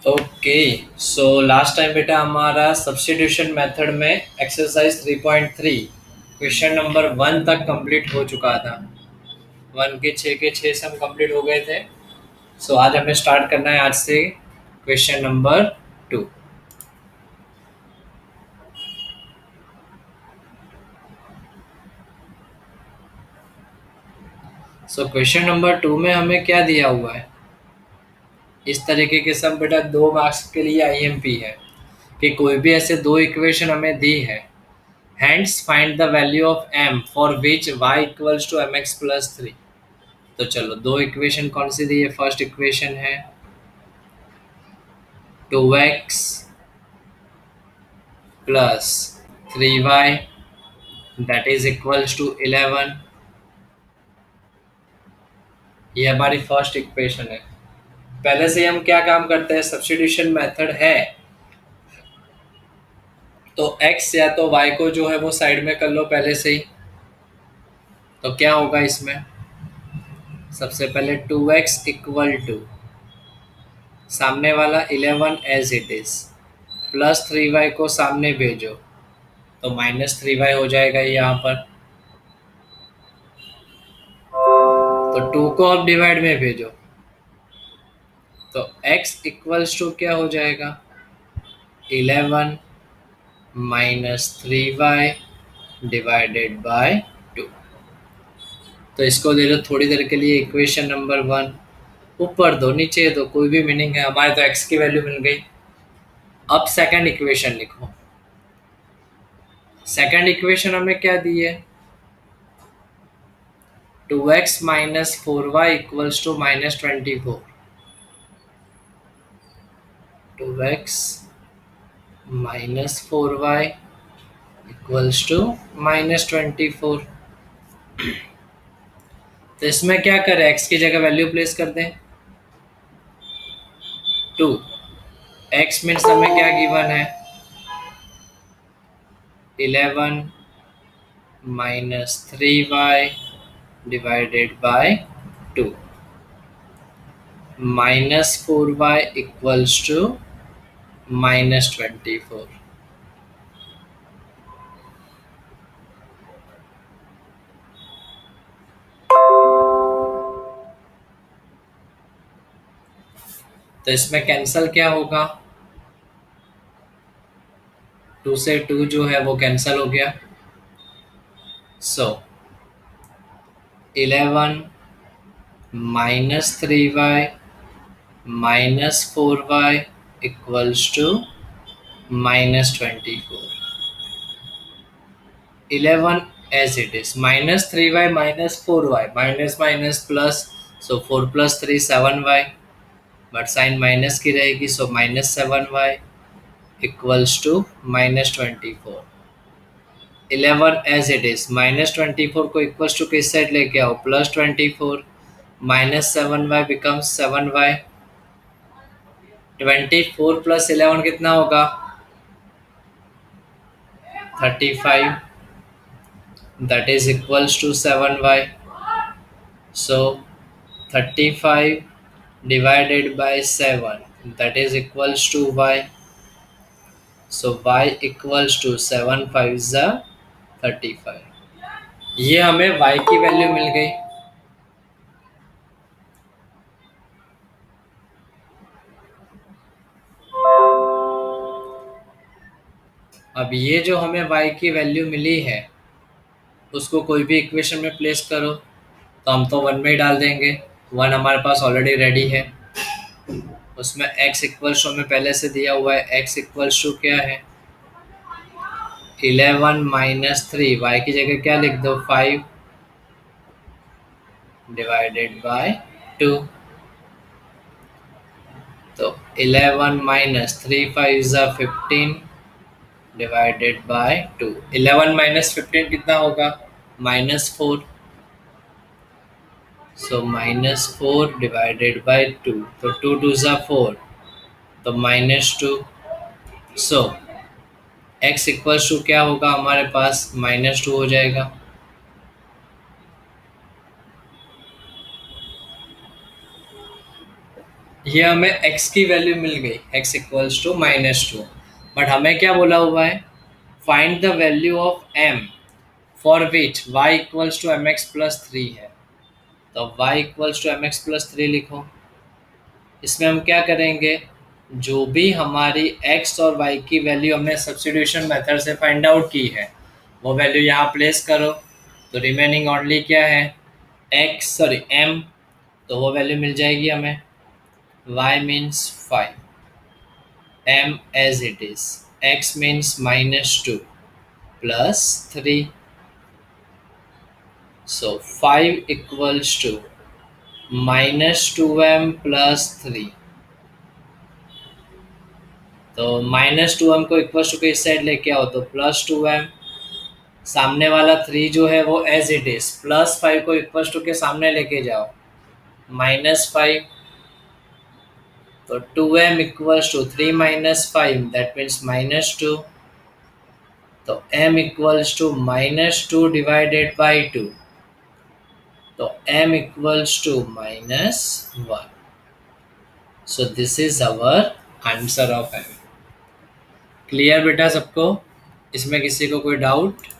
Okay. So last time बेटा हमारा substitution method में एक्सरसाइज 3.3 क्वेश्चन नंबर 1 तक कंप्लीट हो चुका था। 1 के 6 सम कंप्लीट हो गए थे। सो आज हमें स्टार्ट करना है आज से question number 2। So question number 2 में हमें क्या दिया हुआ है? इस तरीके के सब बेटा 2 मार्क्स के लिए आईएमपी है कि कोई भी ऐसे दो इक्वेशन हमें दी है। Hence find the value of m for which y equals to mx plus 3। तो चलो दो इक्वेशन कौन सी दी है? फर्स्ट इक्वेशन है 2x plus 3y that is equals to 11। ये हमारी फर्स्ट इक्वेशन है। पहले से ही हम क्या काम करते हैं? सब्स्टिट्यूशन मेथड है तो x या तो y को जो है वो साइड में कर लो पहले से ही। तो क्या होगा इसमें? सबसे पहले 2x इक्वल टू सामने वाला 11 as it is plus 3y को सामने भेजो तो -3y हो जाएगा यहाँ पर। तो 2 को अब डिवाइड में भेजो तो x इक्वल्स टू क्या हो जाएगा? 11 -3y डिवाइडेड बाय 2। तो इसको दे दो थोड़ी देर के लिए इक्वेशन नंबर 1। ऊपर दो नीचे दो कोई भी मीनिंग है, हमारे तो x की वैल्यू मिल गई। अब सेकंड इक्वेशन लिखो। सेकंड इक्वेशन हमें क्या दी है? 2x minus 4y equals to -24। 2x -4y equals to -24। तो इसमें क्या करें? x की जगह वैल्यू प्लेस कर दें 2। x मीन्स हमें क्या गिवन है? 11 -3y divided by 2 -4y equals to -24। तो इसमें कैंसल क्या होगा? 2 से 2 जो है वो कैंसल हो गया। So 11 -3y -4y equals to -24। 11 as it is -3y -4y minus minus plus, so 4 plus 3 7y, but sign minus की रहेगी so -7y equals to -24। 11 as it is -24 को इक्वल्स टू किस साइड लेके आओ? +24 -7y बिकम्स 7y। 24 प्लस 11 कितना होगा? 35 that is equals to 7y। So 35 divided by 7 that is equals to y। So y equals to 7 5 is 35। ये हमें y की value मिल गई। अब ये जो हमें y की वैल्यू मिली है उसको कोई भी इक्वेशन में प्लेस करो तो हम तो 1 में ही डाल देंगे। 1 हमारे पास ऑलरेडी रेडी है। उसमें x इक्वल्स टू हमें पहले से दिया हुआ है। x इक्वल्स टू क्या है? 11 -3 y की जगह क्या लिख दो? 5 डिवाइडेड बाय 2। तो 11 -3 5 is 15 डिवाइडेड बाय 2। 11 -15 कितना होगा? -4। सो -4 डिवाइडेड बाय 2। तो 2 2 is 4 तो -2। सो x इक्वल्स टू क्या होगा हमारे पास? -2 हो जाएगा। ये हमें x की वैल्यू मिल गई, x इक्वल्स टू -2। बट हमें क्या बोला हुआ है, find the value of m for which y equals to M X plus three है। तो y equals to M X plus three लिखो। इसमें हम क्या करेंगे, जो भी हमारी x और y की वैल्यू हमने सब्स्टिट्यूशन मेथड से फाइंड आउट की है वो वैल्यू यहाँ प्लेस करो। तो रिमेनिंग ओनली क्या है, m, तो वो वैल्यू मिल जाएगी हमें, y means 5, m as it is, x means -2 plus 3, so 5 equals to -2m plus 3। तो -2m को इक्वल्स टू के इस साइड लेके आओ तो +2m, सामने वाला 3 जो है वो एज इट इज, +5 को इक्वल्स टू के सामने लेके जाओ -5, तो 2m equals to 3 -5 that means -2। तो m equals to -2 divided by 2, तो m equals to -1। So this is our answer of m। Clear बेटा सबको, इसमें किसी को कोई डाउट?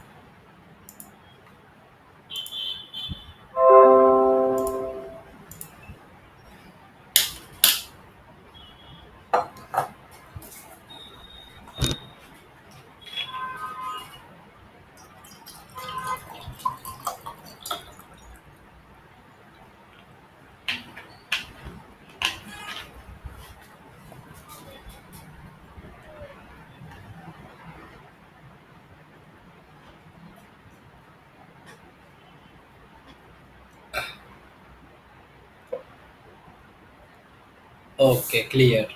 Okay clear.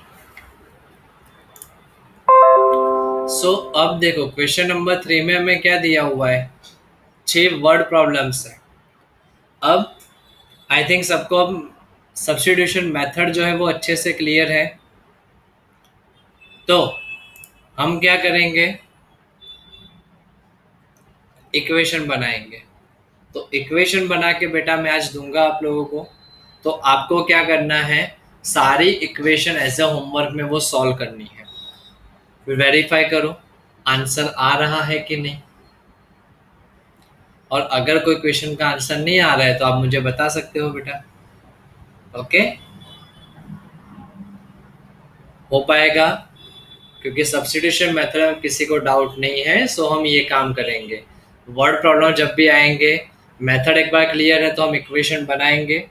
सो अब देखो क्वेश्चन नंबर 3 में हमें क्या दिया हुआ है, 6 वर्ड प्रॉब्लम्स है। अब आई थिंक सबको अब सब्स्टिट्यूशन मेथड जो है वो अच्छे से क्लियर है। तो हम क्या करेंगे, इक्वेशन बनाएंगे। तो इक्वेशन बना के बेटा मैं आज दूंगा आप लोगों को। तो आपको क्या करना है, सारी इक्वेशन एज अ होमवर्क में वो सॉल्व करनी है, फिर वेरीफाई करो आंसर आ रहा है कि नहीं। और अगर कोई क्वेश्चन का आंसर नहीं आ रहा है तो आप मुझे बता सकते हो बेटा। ओके, हो पाएगा, क्योंकि सब्स्टिट्यूशन मेथड में किसी को डाउट नहीं है, सो हम ये काम करेंगे। वर्ड प्रॉब्लम जब भी आएंगे, मेथड एक बार क्लियर है तो हम इक्वेशन बनाएंगे,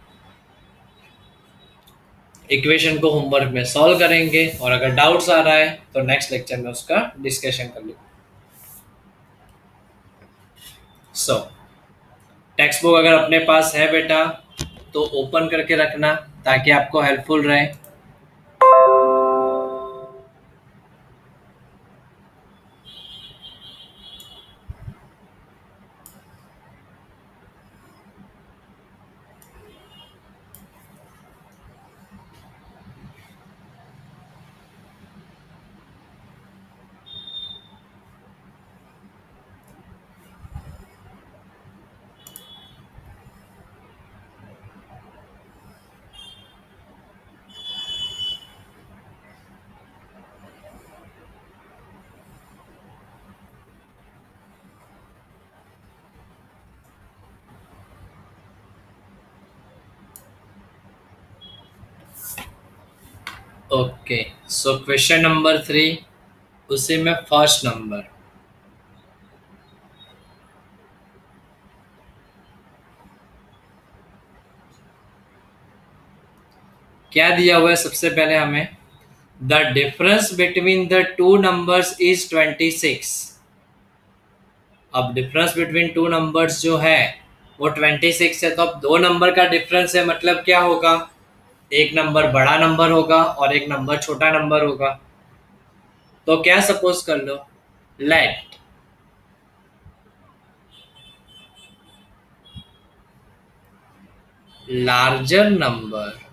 इक्वेशन को होमवर्क में सॉल्व करेंगे, और अगर डाउट्स आ रहा है तो नेक्स्ट लेक्चर में उसका डिस्कशन कर लेंगे। सो टेक्स्ट बुक अगर अपने पास है बेटा तो ओपन करके रखना ताकि आपको हेल्पफुल रहे। ओके, सो क्वेश्चन नंबर 3, उसी में फर्स्ट नंबर क्या दिया हुआ है। सबसे पहले हमें the difference between the two numbers is 26। अब डिफरेंस बिटवीन टू नंबर्स जो है वो 26 है, तो अब दो नंबर का डिफरेंस है, मतलब क्या होगा, एक नंबर बड़ा नंबर होगा और एक नंबर छोटा नंबर होगा। तो क्या सपोज कर लो, let larger number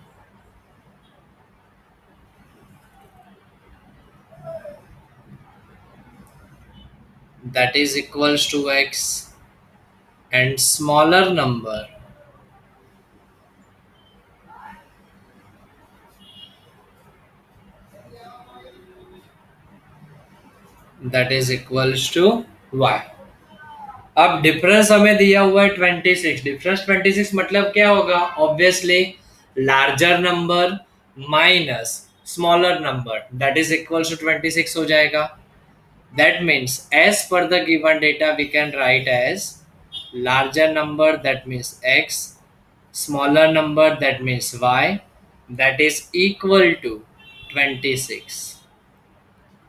that is equals to x and smaller number that is equals to y. अब डिफरेंस हमें दिया हुआ है 26। डिफरेंस 26 मतलब क्या होगा? Obviously larger number minus smaller number, that is equals to 26 हो जाएगा। That means as per the given data we can write as larger number, that means x, smaller number, that means y, that is equal to 26।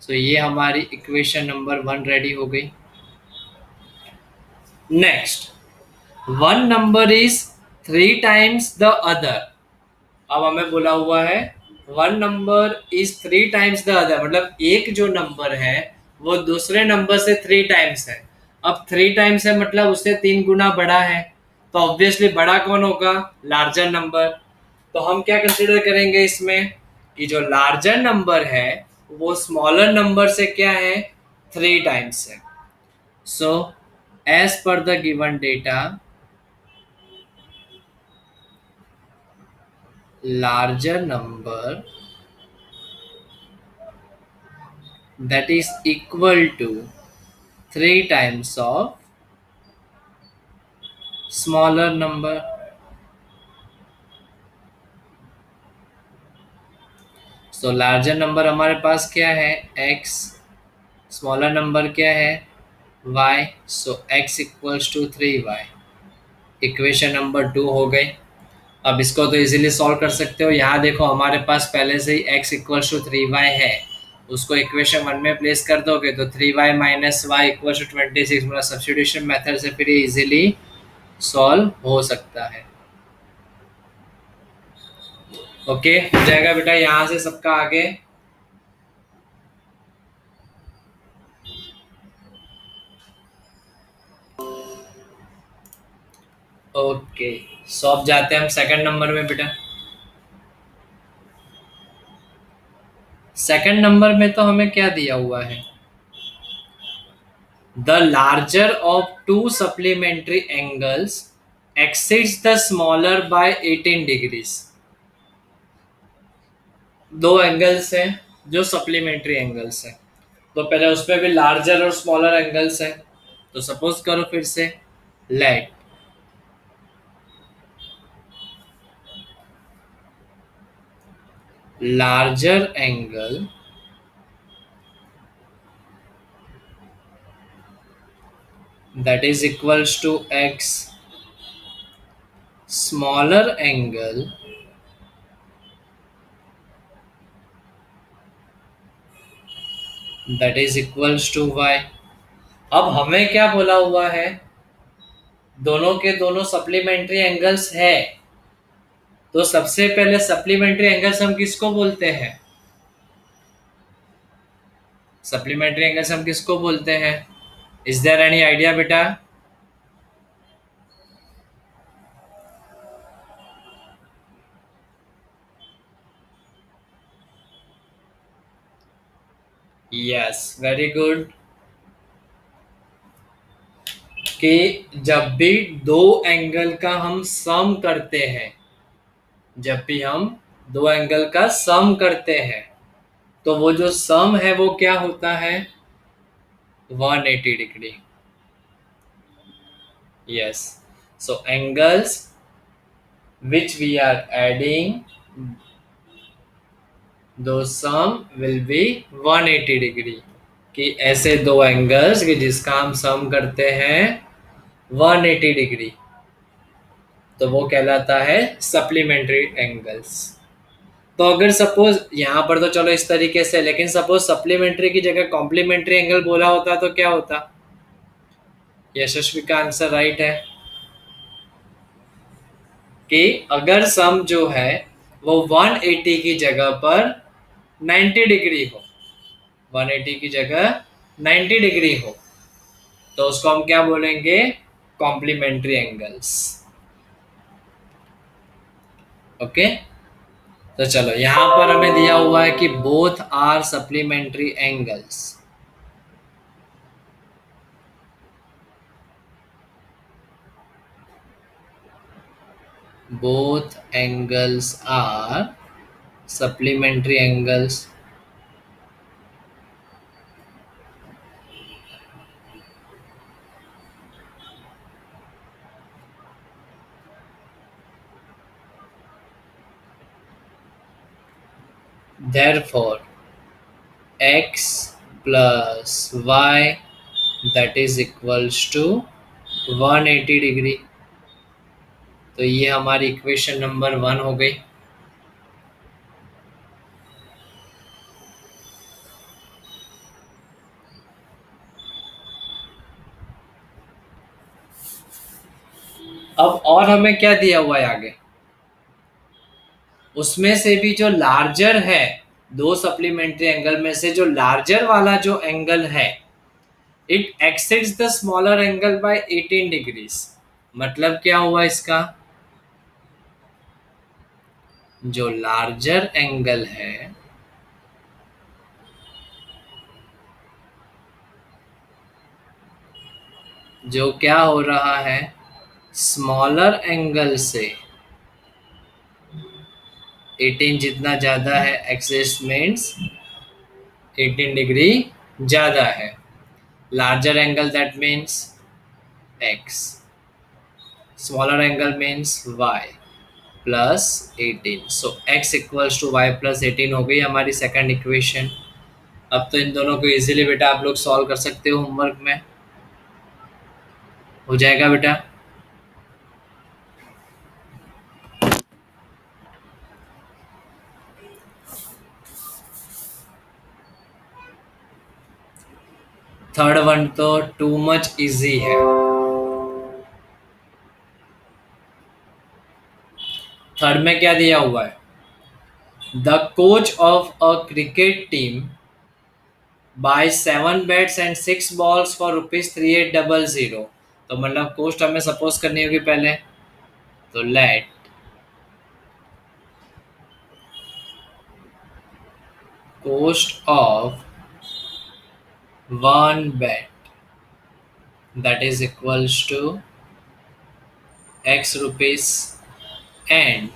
so ये हमारी equation number 1 ready हो गई। Next, one number is 3 times the other. अब हमें बोला हुआ है one number is 3 times the other, मतलब एक जो नंबर है वो दूसरे नंबर से 3 टाइम्स है। अब 3 टाइम्स है मतलब उससे 3 गुना बड़ा है, तो ऑब्वियसली बड़ा कौन होगा? Larger number. तो हम क्या कंसिडर करेंगे इसमें कि जो लार्जर नंबर है वो स्मॉलर नंबर से क्या है? 3 टाइम्स है। So as per the given data, larger number that is equal to 3 times of smaller number। so larger number हमारे पास क्या है? x, smaller number क्या है? y, so x equals to 3y। Equation number 2 हो गई। अब इसको तो इजीली सॉल्व कर सकते हो। यहाँ देखो हमारे पास पहले से ही x इक्वल्स टू 3y है, उसको इक्वेशन 1 में प्लेस कर दोगे तो 3y minus Y equals to 26, मतलब सब्स्टिट्यूशन मेथड से फिर इजीली सॉल्व हो सकता है। ओके, हो जाएगा बेटा यहाँ से सबका आगे। ओके, सो अब जाते हैं हम सेकंड नंबर में बेटा। सेकंड नंबर में तो हमें क्या दिया हुआ है? The larger of to supplementary angles exceeds the smaller by 18 degrees. दो एंगल्स हैं जो सप्लीमेंट्री एंगल्स हैं, तो पहले उसमें भी लार्जर और स्मॉलर एंगल्स हैं। तो सपोज करो फिर से, let larger angle that is equals to x, smaller angle that is equals to y। अब हमें क्या बोला हुआ है? दोनों के दोनों सप्लीमेंट्री एंगल्स है, तो सबसे पहले सप्लीमेंट्री एंगल्स हम किसको बोलते हैं? सप्लीमेंट्री एंगल्स हम किसको बोलते हैं? इज देयर एनी आइडिया बेटा? Yes, very good. कि जब भी दो एंगल का हम सम करते हैं, जब भी हम दो एंगल का सम करते हैं, तो वो जो सम है वो क्या होता है? 180 degree. Yes, so angles which we are adding, दो सम विल बी 180 डिग्री। कि ऐसे दो एंगल्स कि जिसका हम सम करते हैं 180 डिग्री, तो वो कहलाता है सप्लीमेंट्री एंगल्स। तो अगर सपोज यहाँ पर तो चलो इस तरीके से, लेकिन सपोज सप्लीमेंट्री की जगह कॉम्प्लीमेंट्री एंगल बोला होता तो क्या होता? यशस्वी का आंसर राइट है कि अगर सम जो है वो 180 की जगह पर 90 डिग्री हो, 180 की जगह 90 डिग्री हो, तो उसको हम क्या बोलेंगे? Complementary angles. ओके, तो चलो यहां पर हमें दिया हुआ है कि both are supplementary angles. Both angles are supplementary angles. Therefore, x plus y that is equals to 180 degree. तो ये हमारी इक्वेशन नंबर 1 हो गई। अब और हमें क्या दिया हुआ है आगे, उसमें से भी जो लार्जर है, दो सप्लीमेंट्री एंगल में से जो लार्जर वाला जो एंगल है, it exceeds the smaller angle by 18 degrees. मतलब क्या हुआ इसका, जो लार्जर एंगल है जो क्या हो रहा है, स्मॉलर एंगल से 18 जितना ज्यादा है, एक्सिस मीन्स 18 डिग्री ज्यादा है। Larger angle that means x, smaller angle means y plus 18। So x equals to Y plus 18 हो गई हमारी सेकंड इक्वेशन। अब तो इन दोनों को इजीली बेटा आप लोग सॉल्व कर सकते हो, होमवर्क में हो जाएगा बेटा। थर्ड वन तो टू मच इजी है। थर्ड में क्या दिया हुआ है, the coach of a cricket team by 7 bats and 6 balls for ₹3800। तो मतलब कोस्ट हमें सपोज करनी होगी पहले। तो let cost of 1 bat that is equals to x rupees and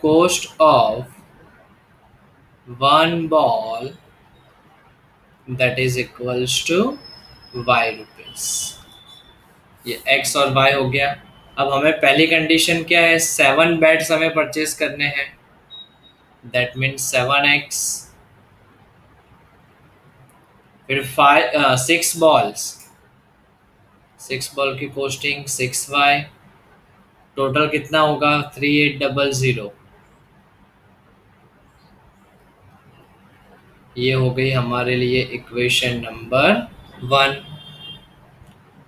cost of 1 ball that is equals to y rupees। ये x और y हो गया। अब हमें पहली कंडीशन क्या है, 7 बैट्स हमें परचेज करने हैं, दैट मीन्स 7x, फिर 6 बॉल्स, 6 बॉल की कोस्टिंग 6y, टोटल कितना होगा 3800। ये हो गई हमारे लिए इक्वेशन नंबर 1।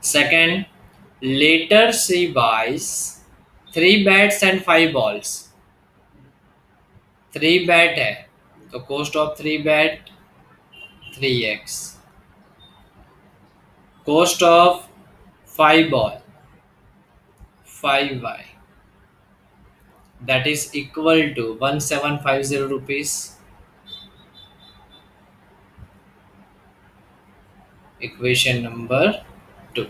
सेकेंड, लेटर सी बाइस 3 बैट्स एंड 5 बॉल्स। 3 बैट है तो cost of 3 bat 3x, cost of 5 ball 5y, that is equal to 1750 rupees. Equation number 2,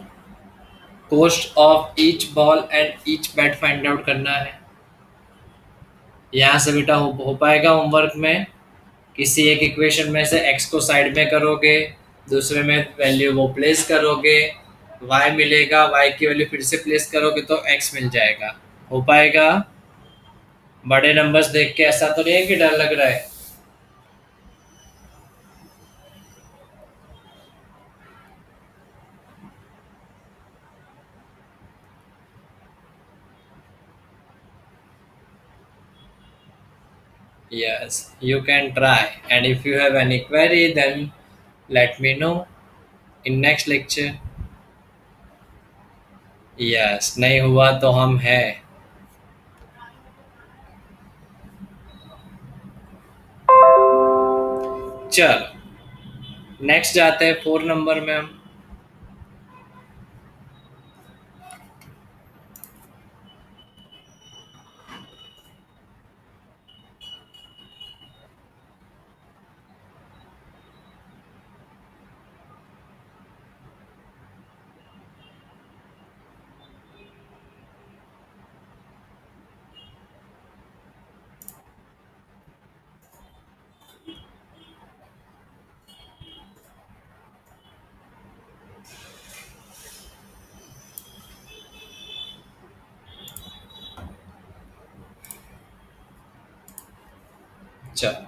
cost of each ball and each bat find out करना है। यहाँ से बेटा हो पाएगा होमवर्क में। किसी एक इक्वेशन में से x को साइड में करोगे, दूसरे में वैल्यू वो प्लेस करोगे, y मिलेगा, y की वैल्यू फिर से प्लेस करोगे तो x मिल जाएगा। हो पाएगा। बड़े नंबर्स देख के ऐसा तो नहीं है कि डर लग रहा है। Yes, you can try, and if you have any query then let me know in next lecture। Yes, नहीं हुआ तो हम हैं। चलो नेक्स्ट जाते हैं 4 नंबर में हम। चलो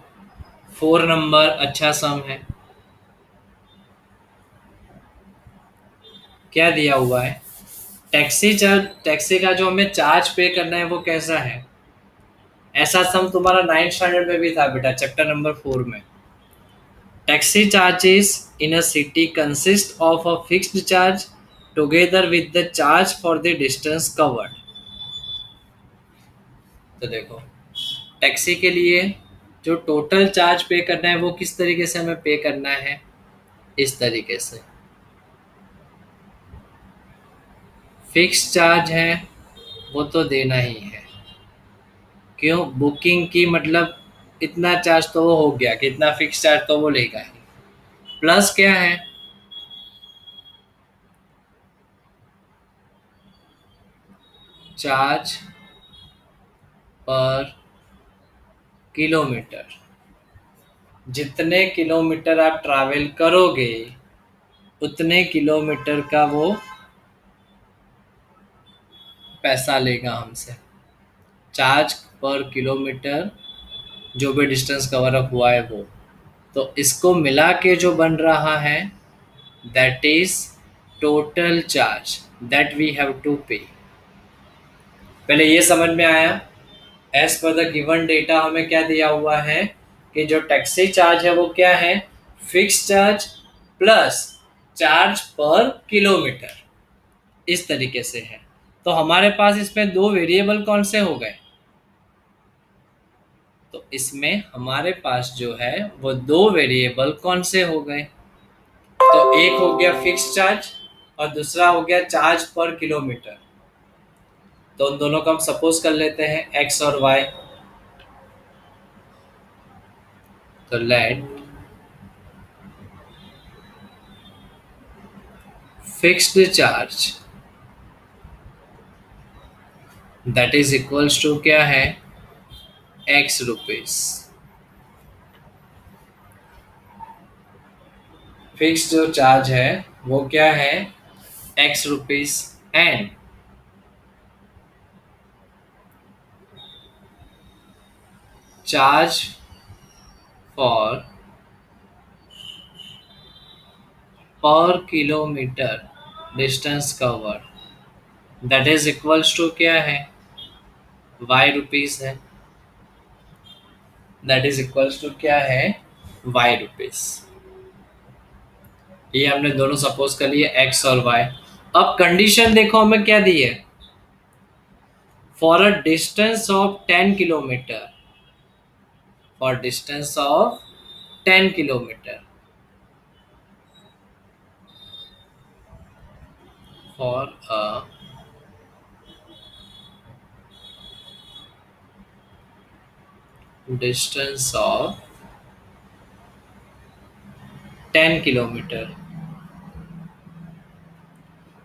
4 नंबर अच्छा सम है। क्या दिया हुआ है? टैक्सी चार्ज, टैक्सी का जो हमें चार्ज पे करना है वो कैसा है? ऐसा सम तुम्हारा 9th स्टैंडर्ड में भी था बेटा, चैप्टर नंबर 4 में। Taxi charges in a city consist of a fixed charge together with the charge for the distance covered. तो देखो, टैक्सी के लिए जो टोटल चार्ज पे करना है वो किस तरीके से हमें पे करना है? इस तरीके से। फिक्स चार्ज है वो तो देना ही है। क्यों? बुकिंग की मतलब इतना चार्ज तो वो हो गया, कि इतना फिक्स चार्ज तो वो लेगा ही। प्लस क्या है? चार्ज पर किलोमीटर। जितने किलोमीटर आप ट्रैवल करोगे उतने किलोमीटर का वो पैसा लेगा हमसे। चार्ज पर किलोमीटर, जो भी डिस्टेंस कवर अप हुआ है वो। तो इसको मिला के जो बन रहा है, that is total charge that we have to pay. पहले ये समझ में आया? As per the given data हमें क्या दिया हुआ है कि जो टैक्सी चार्ज है वो क्या है? फिक्स चार्ज प्लस चार्ज पर किलोमीटर, इस तरीके से है। तो हमारे पास इसमें दो वेरिएबल कौन से हो गए? तो इसमें हमारे पास जो है वो दो वेरिएबल कौन से हो गए? तो एक हो गया फिक्स चार्ज और दूसरा हो गया चार्ज पर किलोमीटर। तो उन दोनों को हम सपोज कर लेते हैं एक्स और वाई। तो let fixed charge that is equals to क्या है? X rupees. फिक्स जो चार्ज है वो क्या है? X rupees. And charge for per kilometre distance cover that is equals to क्या है? वाई रुपीज है। दैट इज इक्वल्स टू क्या है? Y rupees. ये हमने दोनों सपोज कर लिए एक्स और वाई। अब कंडीशन देखो हमें क्या दी है? For a distance of 10 kilometre, for distance of 10 kilometre, for a distance of 10 kilometre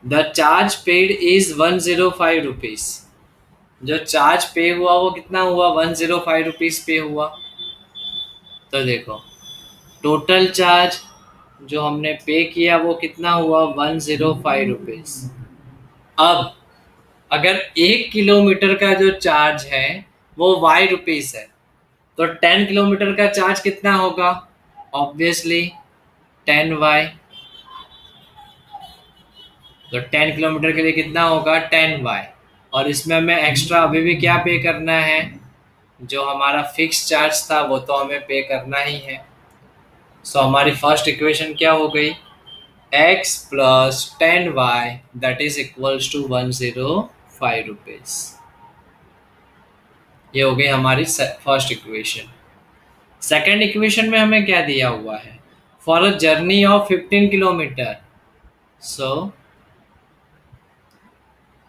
the charge paid is 105 rupees. जो चार्ज पे हुआ वो कितना हुआ? 105 रुपीज पे हुआ। तो देखो, टोटल चार्ज जो हमने पे किया वो कितना हुआ? 105 रुपीज। अब अगर 1 किलोमीटर का जो चार्ज है वो वाई रुपीज है, तो 10 किलोमीटर का चार्ज कितना होगा? Obviously 10 y. तो 10 किलोमीटर के लिए कितना होगा? 10 वाई। और इसमें हमें एक्स्ट्रा अभी भी क्या पे करना है? जो हमारा फिक्स चार्ज था वो तो हमें पे करना ही है। सो हमारी फर्स्ट इक्वेशन क्या हो गई? X plus 10 y that is equals to 105 rupees. ये हो गई हमारी फर्स्ट इक्वेशन। सेकेंड इक्वेशन में हमें क्या दिया हुआ है? For a journey of 15 kilometre, so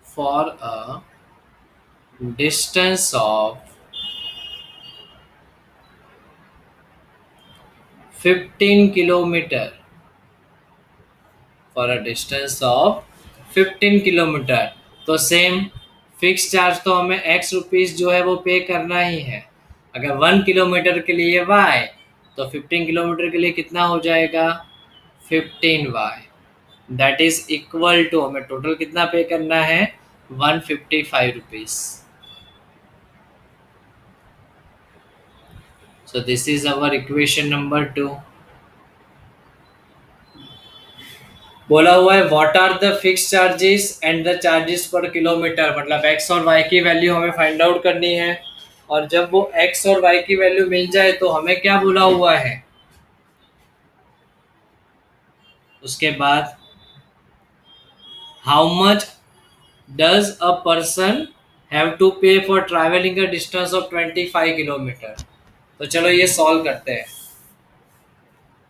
for a distance of 15 kilometre, for a distance of 15 kilometre, तो सेम फिक्स चार्ज तो हमें एक्स रुपीज जो है वो पे करना ही है। अगर 1 किलोमीटर के लिए वाई, तो 15 किलोमीटर के लिए कितना हो जाएगा? 15 y that is equal to, हमें टोटल कितना पे करना है? 155 rupees. So this is our equation number 2। बोला हुआ है what are the fix charges and the charges per kilometre, मतलब एक्स और वाई की वैल्यू हमें फाइंड आउट करनी है। और जब वो एक्स और वाई की वैल्यू मिल जाए तो हमें क्या बोला हुआ है, उसके बाद how much does a person have to pay for travelling a distance of 25 kilometre. तो चलो ये सॉल्व करते हैं।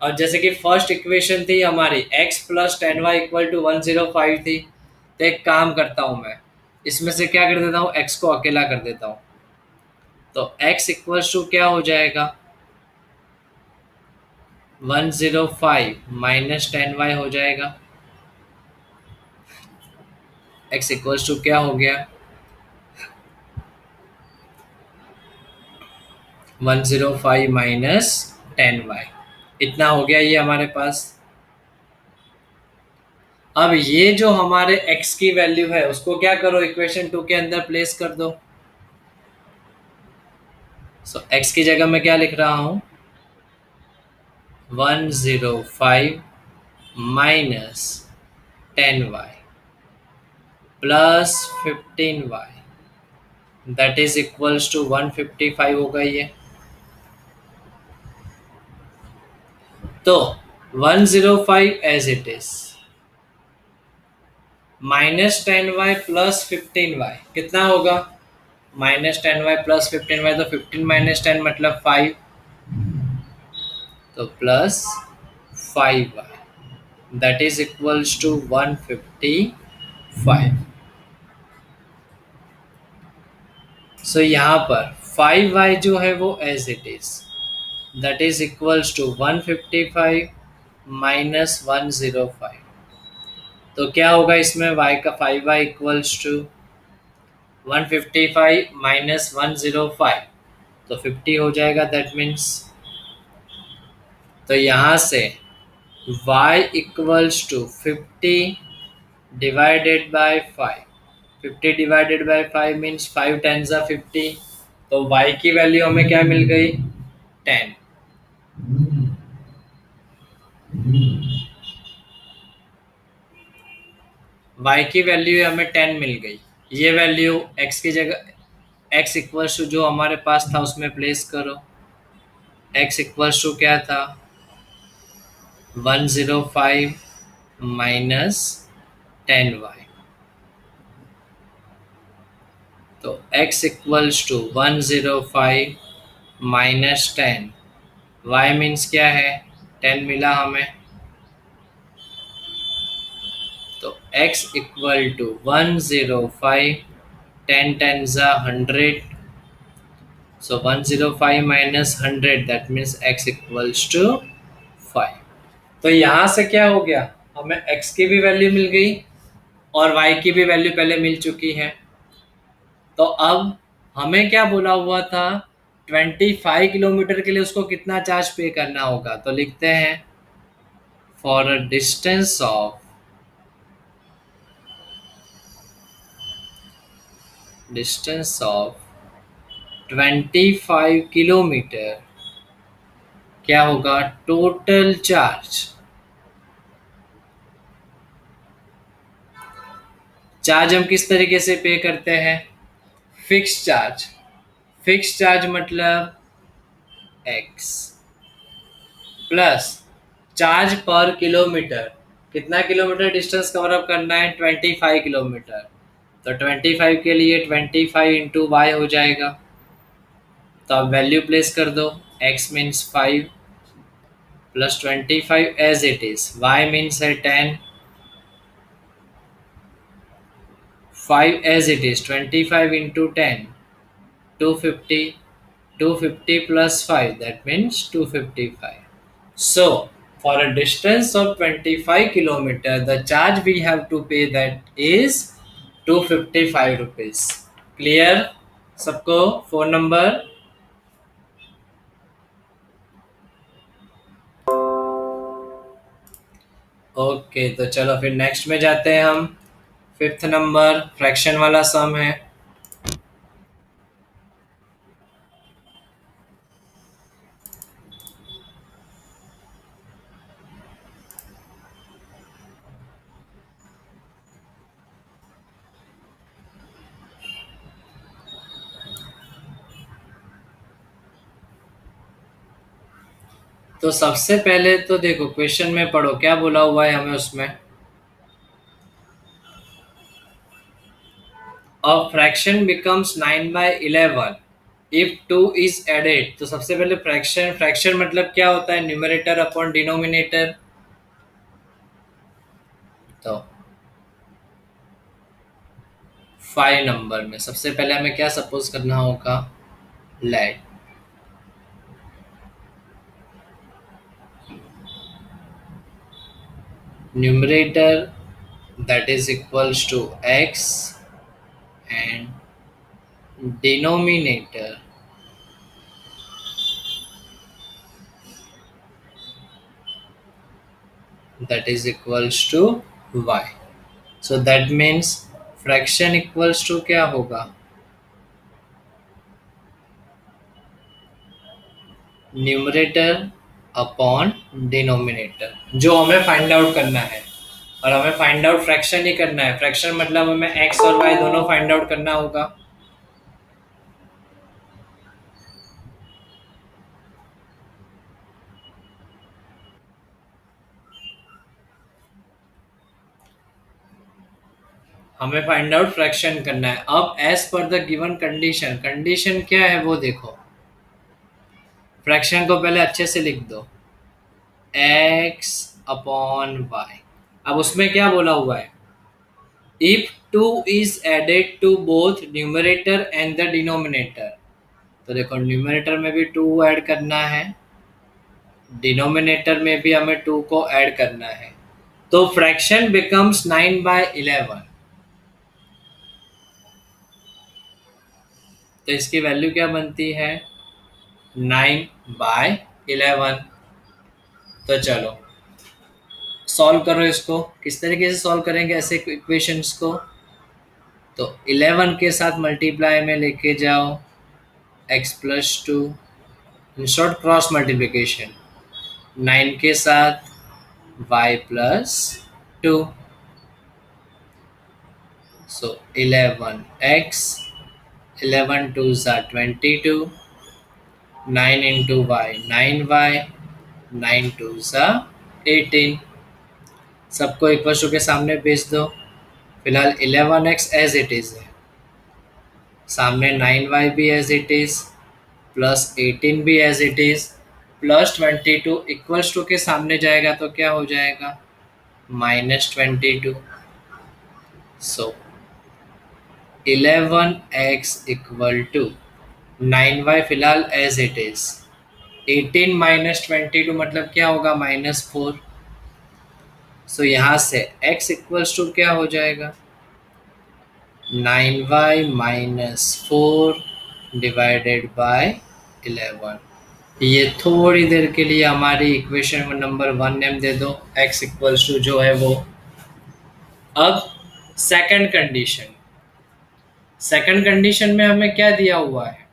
और जैसे कि फर्स्ट इक्वेशन थी हमारी x plus 10y equal to 105 थी, तो एक काम करता हूँ मैं, इसमें से क्या कर देता हूँ, x को अकेला कर देता हूँ। तो x इक्वल्स टू क्या हो जाएगा, 105 माइनस 10y हो जाएगा। x इक्वल्स टू क्या हो गया, 105 माइनस 10y, इतना हो गया ये हमारे पास। अब ये जो हमारे x की वैल्यू है उसको क्या करो, इक्वेशन 2 के अंदर प्लेस कर दो। सो x की जगह मैं क्या लिख रहा हूँ, 105 minus 10y plus 15y that is equals to 155 होगा ये। तो 105 as it is minus 10y plus 15y कितना होगा, माइनस 10y प्लस 15y, तो 15 माइनस 10 मतलब 5, तो plus 5y that is equals to 155। So यहाँ पर 5y जो है वो as it is that is equals to 155 minus 105। तो क्या होगा इसमें, y का 5y इक्वल्स टू 155 माइनस 105, तो 50 हो जाएगा दैट मीन्स। तो यहाँ से y equals to 50 divided by 5, 50 divided by 5 means 5 ten ज़ा 50, तो y की वैल्यू हमें क्या मिल गई, 10। y की वैल्यू हमें 10 मिल गई। ये वैल्यू x की जगह x इक्वल्स टू जो हमारे पास था उसमें प्लेस करो। x इक्वल्स टू क्या था, 105 माइनस 10y, तो x equals to 105 minus 10, y means क्या है, 10 मिला हमें, तो x इक्वल टू 105, 10 10 ज़ा 100, so 105 minus 100 that means x equals to 5। तो यहाँ से क्या हो गया, हमें x की भी वैल्यू मिल गई और y की भी वैल्यू पहले मिल चुकी है। तो अब हमें क्या बोला हुआ था, 25 किलोमीटर के लिए उसको कितना चार्ज पे करना होगा, तो लिखते हैं for a distance of 25 kilometre क्या होगा, टोटल चार्ज, चार्ज हम किस तरीके से पे करते हैं, फिक्स चार्ज। फिक्स चार्ज मतलब x प्लस चार्ज पर किलोमीटर, कितना किलोमीटर डिस्टेंस कवर अप करना है, 25 किलोमीटर, तो 25 के लिए 25 इंटू वाई हो जाएगा। तो अब वैल्यू प्लेस कर दो, x means 5 plus 25 as it is, y means है 10, 5 as it is, 25 into 10 250, 250 plus 5 that means 255. So for a distance of 25 kilometer the charge we have to pay that is 255 rupees। Clear सबको, phone number. Okay तो चलो फिर next में जाते हैं हम। Fifth number fraction वाला सम है। तो सबसे पहले तो देखो क्वेश्चन में पढ़ो क्या बोला हुआ है हमें उसमें। A fraction becomes 9/11 if 2 is added. तो सबसे पहले फ्रैक्शन फ्रैक्शन मतलब क्या होता है, न्यूमरेटर अपॉन डिनोमिनेटर। तो 5 नंबर में सबसे पहले हमें क्या सपोज करना होगा, let numerator that is equals to x and denominator that is equals to y. So that means fraction equals to क्या होगा, न्यूमरेटर अपॉन डिनोमिनेटर, जो हमें फाइंड आउट करना है। और हमें फाइंड आउट फ्रैक्शन ही करना है, फ्रैक्शन मतलब हमें x और y दोनों फाइंड आउट करना होगा। हमें फाइंड आउट फ्रैक्शन करना है। अब as per the given condition, condition क्या है वो देखो। फ्रैक्शन को पहले अच्छे से लिख दो, x अपॉन वाई। अब उसमें क्या बोला हुआ है, if 2 is added to both numerator and the denominator. तो देखो न्यूमरेटर में भी 2 ऐड करना है, डिनोमिनेटर में भी हमें 2 को ऐड करना है। तो फ्रैक्शन बिकम्स 9/11। तो इसकी वैल्यू क्या बनती है, 9/11। तो चलो सॉल्व करो इसको। किस तरीके से सॉल्व करेंगे ऐसे इक्वेशंस को, तो 11 के साथ मल्टीप्लाई में लेके जाओ x+2, in short cross multiplication, 9 के साथ y+2। So 11x, 11 2s are 22, 9 into y 9y, 9 2s are 18। सबको इक्वल टू के सामने भेज दो। फिलहाल 11x एज इट इज है, सामने 9y भी एज इट इज, प्लस 18 भी as it is, plus 22 equals to के सामने जाएगा तो क्या हो जाएगा, -22। सो 11x इक्वल टू 9y फिलहाल एज इट इज, 18 माइनस 22 मतलब क्या होगा, -4। सो यहाँ से x इक्वल्स टू क्या हो जाएगा, 9y - 4 डिवाइडेड बाय 11। ये थोड़ी देर के लिए हमारी इक्वेशन नंबर 1 नेम दे दो, x इक्वल्स टू जो है वो। अब सेकंड कंडीशन, सेकंड कंडीशन में हमें क्या दिया हुआ है,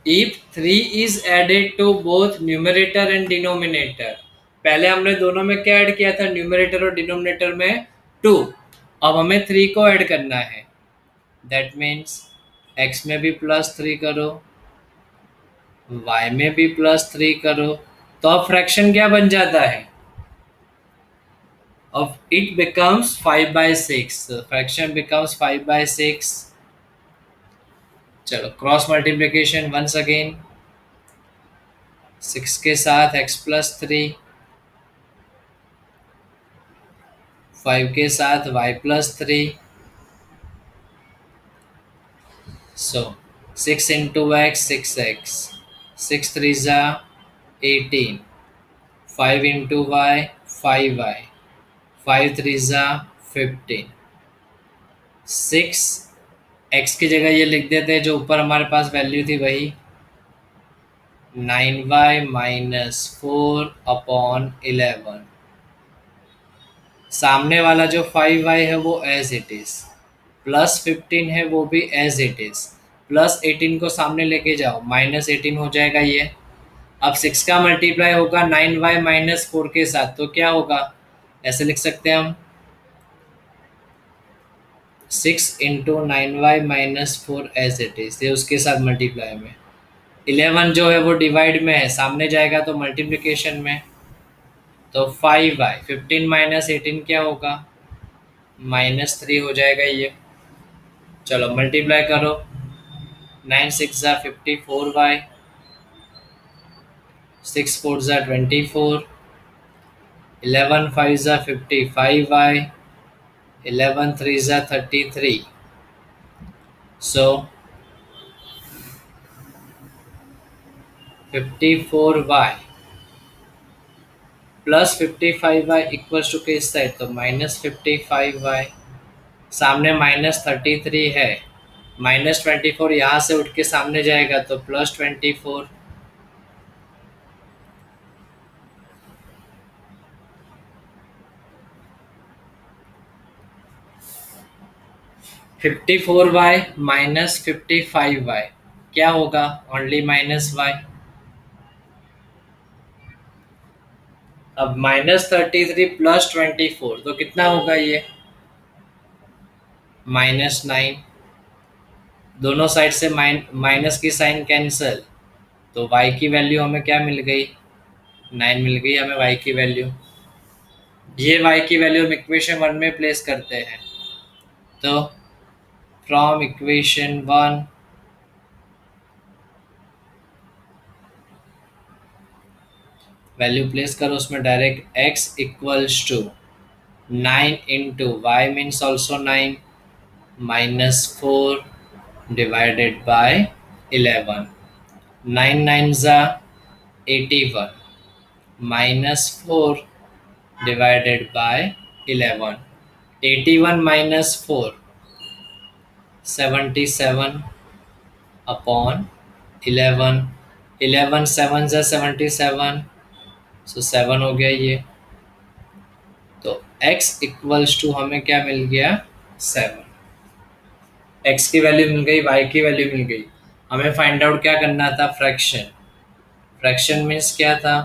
if 3 is added to both numerator and denominator. पहले हमने दोनों में क्या ऐड किया था, न्यूमरेटर और डिनोमिनेटर में 2। अब हमें 3 को ऐड करना है, दैट मीन्स x में भी +3 करो, y में भी +3 करो। तो अब फ्रैक्शन क्या बन जाता है, अब इट बिकम्स 5/6, फ्रैक्शन बिकम्स 5/6। चलो क्रॉस मल्टीप्लिकेशन वंस अगेन, 6 के साथ x+3, 5 के साथ y+3। सो 6 into x 6x, 6 3 जा 18, 5 into y 5y, 5 3 जा 15। 6 x की जगह ये लिख देते हैं जो ऊपर हमारे पास वैल्यू थी वही, 9y - 4 अपॉन 11। सामने वाला जो 5y है वो एज इट इज, प्लस 15 है वो भी एज इट इज, प्लस 18 को सामने लेके जाओ -18 हो जाएगा ये। अब 6 का मल्टीप्लाई होगा 9y - 4 के साथ, तो क्या होगा, ऐसे लिख सकते हैं हम, 6 into 9y - 4 as it is, ये उसके साथ मल्टीप्लाई में 11 जो है वो डिवाइड में है, सामने जाएगा तो मल्टीप्लिकेशन में। तो 5y, 15 - 18 क्या होगा? -3 हो जाएगा ये। चलो मल्टीप्लाई करो। 9 × 6 = 54y, 6 × 4 = 24, 11 × 5 = 55y, 11 × 3 = 33। So 54y plus 55y equals to किस साइड? तो -55y। सामने -33 है, -24 यहाँ से उठ के सामने जाएगा तो +24। 54y -55y क्या होगा? Only -y। अब -33 +24 तो कितना होगा ये? -9। दोनों साइड से माइनस की साइन कैंसल, तो y की वैल्यू हमें क्या मिल गई? 9 मिल गई हमें y की वैल्यू। ये y की वैल्यू हम इक्वेशन 1 में प्लेस करते हैं। तो फ्रॉम इक्वेशन 1 वैल्यू प्लेस करो, उसमें direct x equals to 9 into y means also 9 -4 divided by 11। 9 9 ज़ा 81 -4 divided by 11। 81 - 4 77 upon 11। 11 7 ज़ा 77, सो 7 हो गया ये। तो x इक्वल्स टू हमें क्या मिल गया? 7। x की वैल्यू मिल गई, y की वैल्यू मिल गई। हमें फाइंड आउट क्या करना था? फ्रैक्शन। फ्रैक्शन मीन्स क्या था?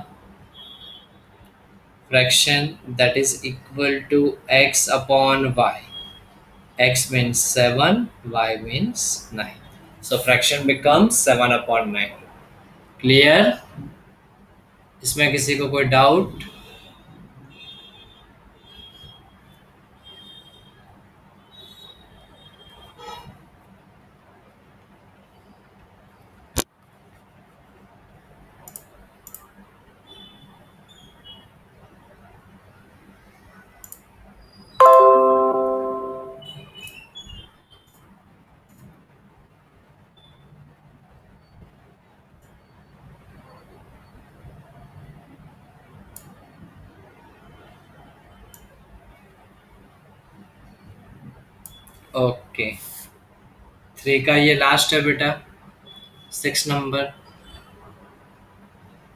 Fraction that is equal to x upon y। x means 7, y means 9, so fraction becomes 7/9। Clear? इसमें किसी को कोई डाउट? ओके, 3 का ये लास्ट है बेटा, 6 नंबर।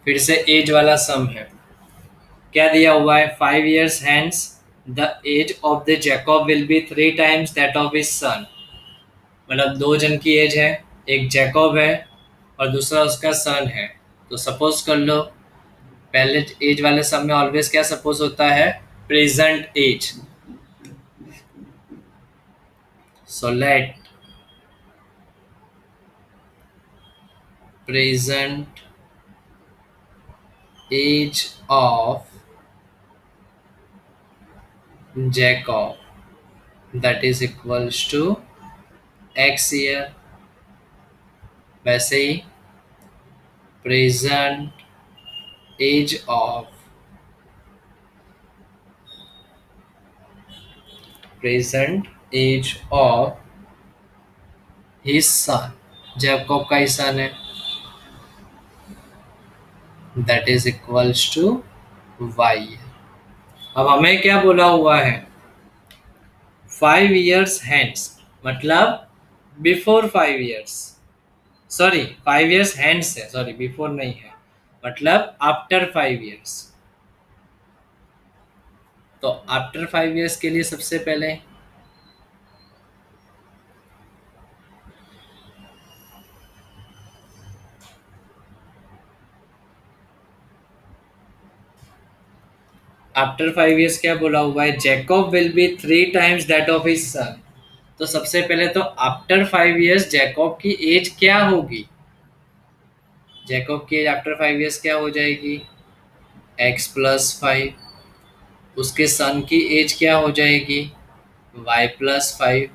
फिर से एज वाला सम है। क्या दिया हुआ है? 5 years hence the age of the Jacob will be 3 times that of his son. मतलब दो जन की एज है, एक जैकब है और दूसरा उसका सन है। तो सपोज कर लो, पहले एज वाले सम में ऑलवेज क्या सपोज होता है? Present age. So let present age of Jacob that is equals to x year। वैसे ही present age of his son, Jacob का ही सन है, that is equals to y। अब हमें क्या बोला हुआ है? 5 years hence, मतलब before 5 years। Sorry, 5 years hence है, सॉरी बिफोर नहीं है, मतलब आफ्टर 5 years। तो आफ्टर 5 years के लिए सबसे पहले आफ्टर 5 years क्या बोला हुआ है? Jacob will be 3 times that of his सन। तो सबसे पहले तो आफ्टर 5 years जैकब की एज क्या होगी? जैकब की एज आफ्टर 5 years क्या हो जाएगी, x+5। उसके सन की एज क्या हो जाएगी, y+5।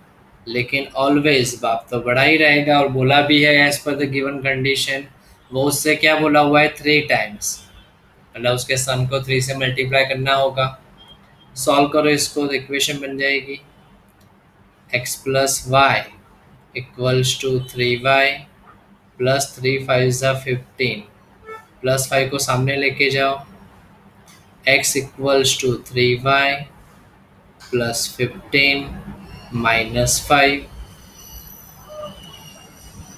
लेकिन ऑलवेज बाप तो बड़ा ही रहेगा, और बोला भी है as per the given condition, वो उससे क्या बोला हुआ है, 3 times, मतलब उसके सन को 3 से मल्टीप्लाई करना होगा। सॉल्व करो इसको तो इक्वेशन बन जाएगी x+y=3y प्लस 3 5 = 15 प्लस 5 को सामने लेके जाओ, x=3y plus 15 -5,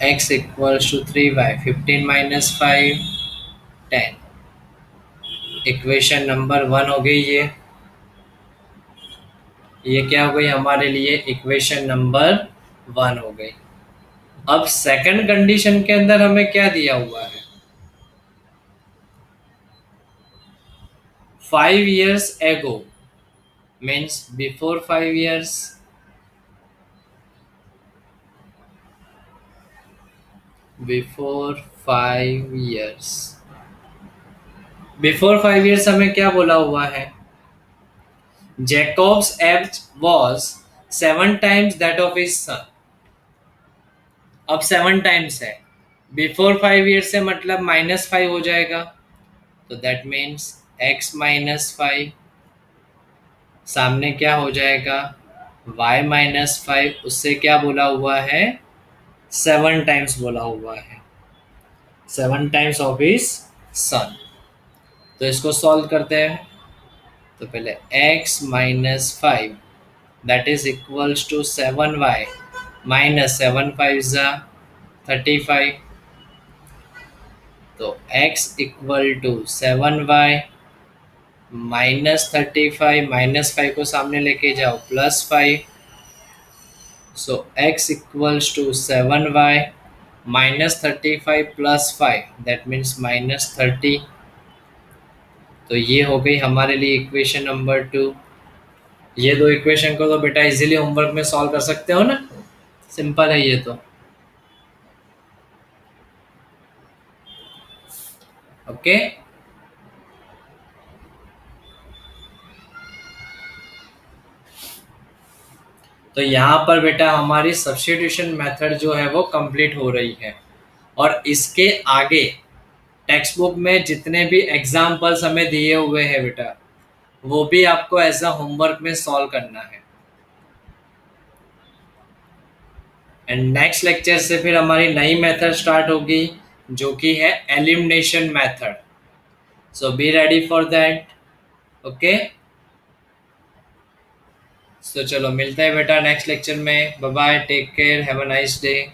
x=3y, 15 -5 10। Equation number 1 हो गई ये क्या हो गई हमारे लिए, इक्वेशन नंबर 1 हो गई। अब सेकंड कंडीशन के अंदर हमें क्या दिया हुआ है, 5 years ago means before 5 years, before 5 years, before 5 years हमें क्या बोला हुआ है, Jacob's age was 7 times that of his son। अब 7 times है, बिफोर 5 years से मतलब -5 हो जाएगा, तो दैट मीन्स x-5, सामने क्या हो जाएगा, y-5, उससे क्या बोला हुआ है, 7 times बोला हुआ है, 7 times ऑफ हिज सन। तो इसको सॉल्व करते हैं, तो पहले x-5 that is equals to 7y minus 7 5 = 35, तो x=7y -35, -5 को सामने लेके जाओ +5, सो x=7y -35 + 5 दैट मीन्स -30। तो ये हो गई हमारे लिए इक्वेशन नंबर 2। ये दो इक्वेशन को तो बेटा इजीली होमवर्क में सॉल्व कर सकते हो ना, सिंपल है ये तो। ओके, तो यहाँ पर बेटा हमारी सब्स्टिट्यूशन मेथड जो है वो कंप्लीट हो रही है, और इसके आगे टेक्स्ट बुक में जितने भी एग्जाम्पल्स हमें दिए हुए हैं बेटा, वो भी आपको एज अ होमवर्क में सॉल्व करना है। एंड नेक्स्ट लेक्चर से फिर हमारी नई मेथड स्टार्ट होगी, जो कि है elimination method. So be ready for that. Okay, so चलो मिलते हैं बेटा नेक्स्ट लेक्चर में। Bye bye, take care, have a nice day.